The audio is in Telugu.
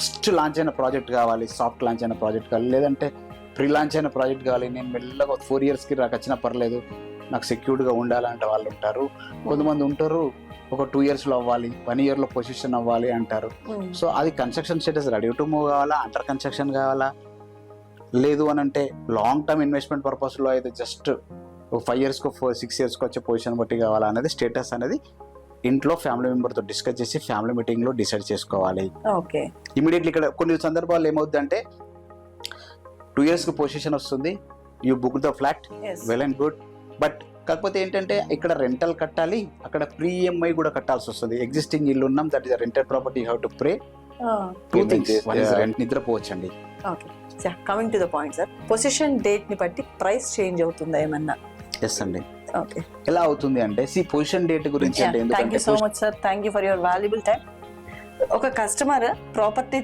జస్ట్ లాంచ్ అయిన ప్రాజెక్ట్ కావాలి, సాఫ్ట్ లాంచ్ అయిన ప్రాజెక్ట్ కావాలి, లేదంటే ప్రీ లాంచ్ అయిన ప్రాజెక్ట్ కావాలి, నేను మెల్లగా 4 yearsకి నాకు వచ్చినా పర్లేదు, నాకు సెక్యూర్డ్గా ఉండాలంటే వాళ్ళు ఉంటారు. కొంతమంది ఉంటారు ఒక 2 yearsలో అవ్వాలి, 1 yearలో పొజిషన్ అవ్వాలి అంటారు. సో అది construction status ready to move కావాలా, అండర్ కన్స్ట్రక్షన్ కావాలా, లేదు అని అంటే లాంగ్ టర్మ్ ఇన్వెస్ట్మెంట్ పర్పస్లో అయితే జస్ట్ 5 yearsకో 6 yearsకో వచ్చే పొజిషన్ బట్టి కావాలా అనేది స్టేటస్ అనేది ఇంట్లో ఫ్యామిలీ మెంబర్తో డిస్కస్ చేసి ఫ్యామిలీ మీటింగ్లో డిసైడ్ చేసుకోవాలి. ఓకే, ఇమీడియట్లీ ఇక్కడ కొన్ని సందర్భాలు ఏమవుద్ది అంటే 2 yearsకి పొజిషన్ వస్తుంది, you book the flat, well and good, but కాకపోతే ఏంటంటే ఇక్కడ రెంటల్ కట్టాలి, అక్కడ ప్రీ EMI కూడా కట్టాల్సి వస్తుంది. ఎగ్జిస్టింగ్ ఇల్లు ఉన్నాం, that is rented property, you have to pay 2 things. One is rent, నిద్రపోవచ్చండి. Okay. Coming to the point sir, possession date ని బట్టి ప్రైస్ చేంజ్ అవుతుందా ఏమన్నా? ఎస్ అండి. ఓకే, ఎలా అవుతుంది అంటే పొజిషన్ డేట్ గురించి అంటే thank you so much sir, thank you for your valuable time. ఒక కస్టమర్ ప్రాపర్టీ